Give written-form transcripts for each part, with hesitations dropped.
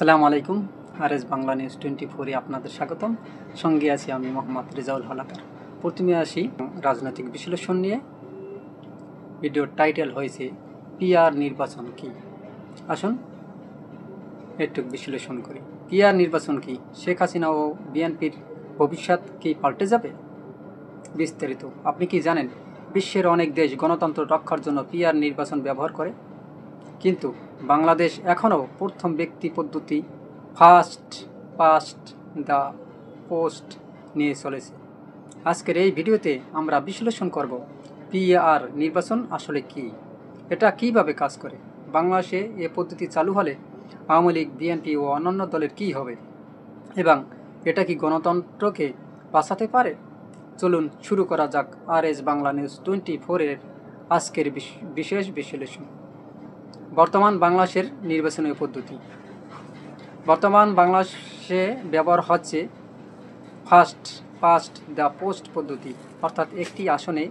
আসসালামু আলাইকুম। RS Bangla news 24-এ আপনাদের স্বাগতম। সঙ্গে আছি আমি মোহাম্মদ রেজাউল হলাকার। প্রথমে আসি রাজনৈতিক বিশ্লেষণ নিয়ে। ভিডিওর টাইটেল হয়েছে পিআর নির্বাচন কি। আসুন একটু বিশ্লেষণ করি। পিআর নির্বাচন কি? শেখ হাসিনা ও বিএনপির ভবিষ্যৎ কি পাল্টে যাবে? বিস্তারিত। আপনি কি জানেন বিশ্বের অনেক দেশ গণতন্ত্র রক্ষার জন্য পিআর নির্বাচন ব্যবহার করে, কিন্তু বাংলাদেশ এখনও প্রথম ব্যক্তি পদ্ধতি ফার্স্ট পাস্ট দ্য পোস্ট নিয়ে চলেছে। আজকের এই ভিডিওতে আমরা বিশ্লেষণ করব পিআর নির্বাচন আসলে কি, এটা কিভাবে কাজ করে, বাংলাদেশে এ পদ্ধতি চালু হলে আওয়ামী লীগ, বিএনপি ও অন্যান্য দলের কি হবে, এবং এটা কি গণতন্ত্রকে বাঁচাতে পারে। চলুন শুরু করা যাক আরএস বাংলা নিউজ 24-এর আজকের বিশেষ বিশ্লেষণ। বর্তমান বাংলাদেশের নির্বাচনী পদ্ধতি। বর্তমান বাংলাদেশে ব্যবহার হচ্ছে ফার্স্ট পাস্ট দ্য পোস্ট পদ্ধতি, অর্থাৎ একটি আসনে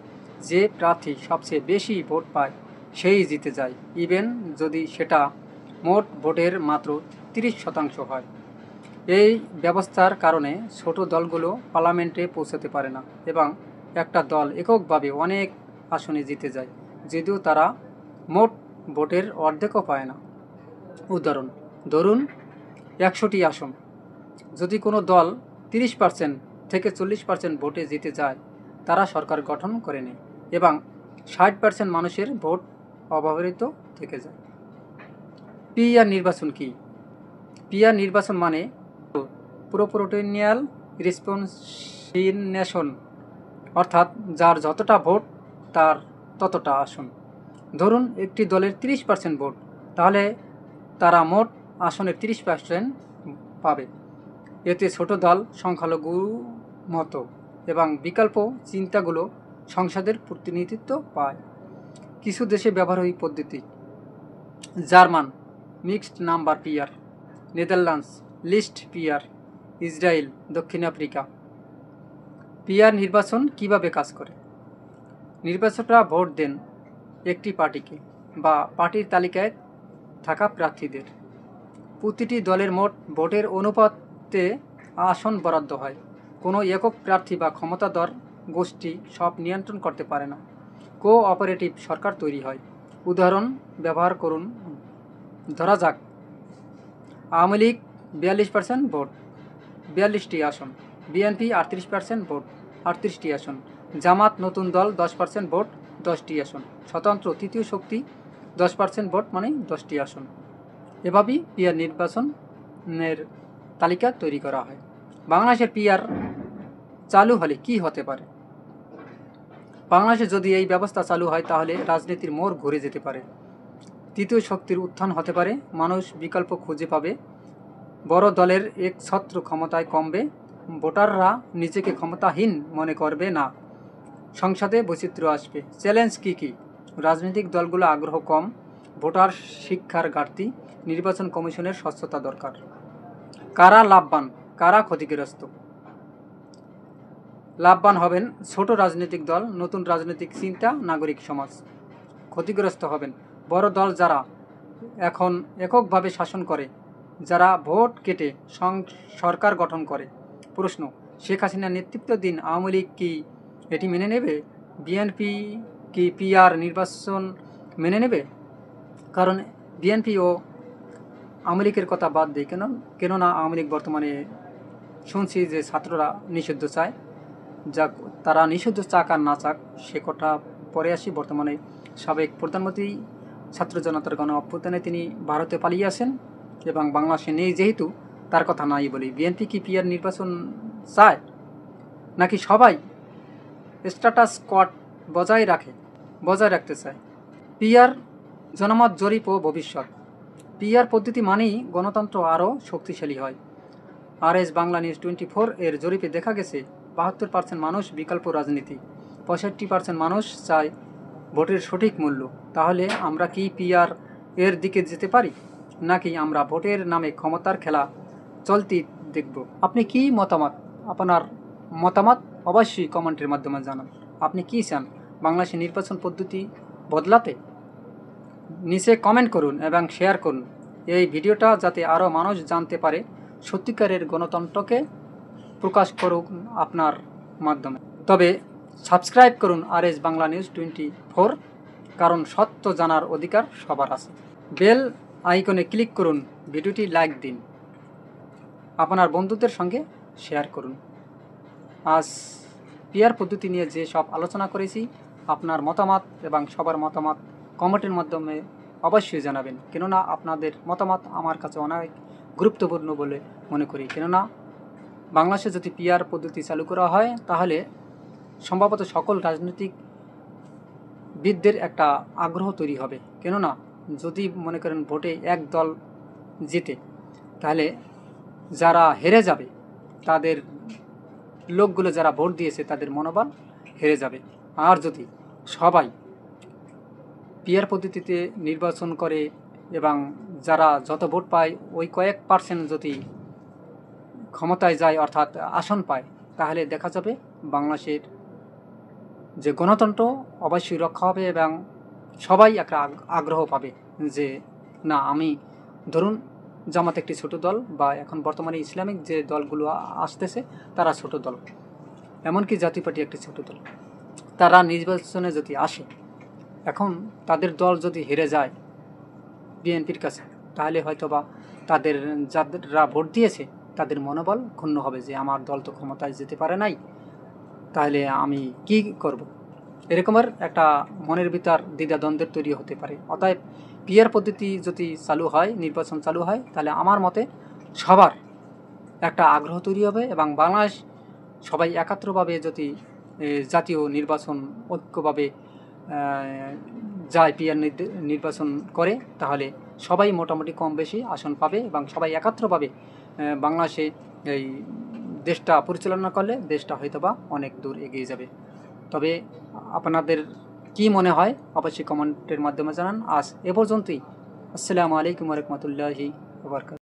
যে প্রার্থী সবচেয়ে বেশি ভোট পায় সেই জিতে যায়, ইভেন যদি সেটা মোট ভোটের মাত্র 30% হয়। এই ব্যবস্থার কারণে ছোট দলগুলো পার্লামেন্টে পৌঁছাতে পারে না এবং একটা দল এককভাবে অনেক আসনে জিতে যায়, যদিও তারা মোট ভোটের অর্ধেকও পায় না। উদাহরণ, ধরুন 100টি আসন, যদি কোনো দল 30% থেকে 40% ভোটে জিতে যায়, তারা সরকার গঠন করে নেয় এবং 60% মানুষের ভোট অব্যবহৃত থেকে যায়। পিআর নির্বাচন কি? পিআর নির্বাচন মানে প্রপোর্শনাল রিপ্রেজেন্টেশন, অর্থাৎ যার যতটা ভোট তার ততটা আসন। ধরুন একটি দলের 30% ভোট, তাহলে তারা মোট আসনের 30% পাবে। এতে ছোট দল সংখ্যালঘু মত এবং বিকল্প চিন্তাগুলো সংসদের প্রতিনিধিত্ব পায়। কিছু দেশে ব্যবহার এই পদ্ধতি: German mixed number PR, Netherlands list PR, Israel, দক্ষিণ আফ্রিকা। পিআর নির্বাচন কিভাবে কাজ করে? নির্বাচকরা ভোট দেন একটি পার্টিকে বা পার্টির তালিকায় থাকা প্রার্থীদের। প্রতিটি দলের মোট ভোটের অনুপাতে আসন বরাদ্দ হয়। কোনো একক প্রার্থী বা ক্ষমতাধর গোষ্ঠী সব নিয়ন্ত্রণ করতে পারে না। কোঅপারেটিভ সরকার তৈরি হয়। উদাহরণ ব্যবহার করুন। ধরা যাক আওয়ামী লীগ 42% ভোট, 42টি আসন, বিএনপি 38% ভোট, 38টি আসন, জামাত নতুন দল 10% ভোট, 10টি আসন, স্বতন্ত্র তৃতীয় শক্তি 10% ভোট মানে 10টি আসন। এভাবেই পিআর নির্বাচনের তালিকা তৈরি করা হয়। বাংলাদেশের পিআর চালু হলে কি হতে পারে? বাংলাদেশে যদি এই ব্যবস্থা চালু হয় তাহলে রাজনীতির মোড় ঘুরে যেতে পারে। তৃতীয় শক্তির উত্থান হতে পারে, মানুষ বিকল্প খুঁজে পাবে, বড় দলের একছত্র ক্ষমতায় কমবে, ভোটাররা নিজেকে ক্ষমতাহীন মনে করবে না, সংসদে বৈচিত্র্য আসবে। চ্যালেঞ্জ কি কি? রাজনৈতিক দলগুলো আগ্রহ কম, ভোটার শিক্ষার ঘাটতি, নির্বাচন কমিশনের স্বচ্ছতা দরকার। কারা লাভবান, কারা ক্ষতিগ্রস্ত? লাভবান হবেন ছোট রাজনৈতিক দল, নতুন রাজনৈতিক চিন্তা, নাগরিক সমাজ। ক্ষতিগ্রস্ত হবেন বড় দল যারা এখন এককভাবে শাসন করে, যারা ভোট কেটে সরকার গঠন করে। প্রশ্ন, শেখ হাসিনার নেতৃত্বাধীন আওয়ামী লীগ কি এটি মেনে নেবে? বিএনপি কি পিআর নির্বাচন মেনে নেবে? কারণ বিএনপি ও আওয়ামী লীগের কথা বাদ দেয় কেননা আওয়ামী লীগ বর্তমানে শুনছি যে ছাত্ররা নিষিদ্ধ চায়। যাক, তারা নিষিদ্ধ চাক আর না চাক সে কথা পরে আসি। বর্তমানে সাবেক প্রধানমন্ত্রী ছাত্র জনতার গণ অভ্যুত্থানে তিনি ভারতে পালিয়ে আসেন এবং বাংলাদেশে নেই, যেহেতু তার কথা নাই বলি। বিএনপি কি পিআর নির্বাচন চায়, নাকি সবাই স্ট্যাটাস কোয়াট বজায় রাখতে চায়? পিআর জনমত জরিপ ও ভবিষ্যৎ। পিআর পদ্ধতি মানেই গণতন্ত্র আরও শক্তিশালী হয়। আরএস বাংলা নিউজ 24 এর জরিপে দেখা গেছে 72% মানুষ বিকল্প রাজনীতি, 65% মানুষ চায় ভোটের সঠিক মূল্য। তাহলে আমরা কি পিআর এর দিকে যেতে পারি, নাকি আমরা ভোটের নামে ক্ষমতার খেলা চলতি দেখব? আপনি কি মতামত? আপনার মতামত অবশ্যই কমেন্টের মাধ্যমে জানান। আপনি কি চান বাংলাদেশের নির্বাচন পদ্ধতি বদলাতে? নিচে কমেন্ট করুন এবং শেয়ার করুন। এই ভিডিওটা যাতে আরও মানুষ জানতে পারে, সত্যিকারের গণতন্ত্রকে প্রকাশ করুন আপনার মাধ্যমে। তবে সাবস্ক্রাইব করুন RS বাংলা নিউজ 24, কারণ সত্য জানার অধিকার সবার আছে। বেল আইকনে ক্লিক করুন, ভিডিওটি লাইক দিন, আপনার বন্ধুদের সঙ্গে শেয়ার করুন। আজ পিআর পদ্ধতি নিয়ে যে সব আলোচনা করেছি, আপনার মতামত এবং সবার মতামত কমেন্টের মাধ্যমে অবশ্যই জানাবেন, কেননা আপনাদের মতামত আমার কাছে অনেক গুরুত্বপূর্ণ বলে মনে করি। কেননা বাংলাদেশে যদি পিআর পদ্ধতি চালু করা হয়, তাহলে সম্ভবত সকল রাজনীতিকবিদদের একটা আগ্রহ তৈরি হবে। কেননা যদি মনে করেন ভোটে এক দল জিতে, তাহলে যারা হেরে যাবে, তাদের লোকগুলো যারা ভোট দিয়েছে তাদের মনোবল হেরে যাবে। আর যদি সবাই পিআর পদ্ধতিতে নির্বাচন করে এবং যারা যত ভোট পায় ওই কয়েক পার্সেন্ট যদি ক্ষমতায় যায়, অর্থাৎ আসন পায়, তাহলে দেখা যাবে বাংলাদেশের যে গণতন্ত্র অবশ্যই রক্ষা হবে এবং সবাই একটা আগ্রহ পাবে যে না, আমি ধরুন জামাত একটি ছোট দল, বা এখন বর্তমানে ইসলামিক যে দলগুলো আসতেছে তারা ছোট দল, এমনকি জাতীয় পার্টি একটি ছোট দল, তারা নির্বাচনে যদি আসে, এখন তাদের দল যদি হেরে যায় বিএনপির কাছে, তাহলে হয়তোবা তাদের যারা ভোট দিয়েছে তাদের মনোবল ক্ষুণ্ণ হবে যে আমার দল তো ক্ষমতায় যেতে পারে নাই, তাহলে আমি কি করব, এরকমের একটা মনের ভিতর দ্বিধাদ্বন্দ্বের তৈরি হতে পারে। অতএব পিআর পদ্ধতি যদি চালু হয়, নির্বাচন চালু হয়, তাহলে আমার মতে সবার একটা আগ্রহ তৈরি হবে এবং বাংলাদেশ সবাই একাত্রভাবে যদি জাতীয় নির্বাচন ঐক্যভাবে যায়, পিআর নির্বাচন করে, তাহলে সবাই মোটামুটি কম বেশি আসন পাবে এবং সবাই একাত্রভাবে বাংলাদেশে এই দেশটা পরিচালনা করলে দেশটা হয়তোবা অনেক দূর এগিয়ে যাবে। তবে আপনাদের কি মনে হয় অবশ্যই কমেন্টের মাধ্যমে জানান। আজ এ পর্যন্তই। আসসালামু আলাইকুম ওয়া রাহমাতুল্লাহি ওয়া বারাকাতুহু।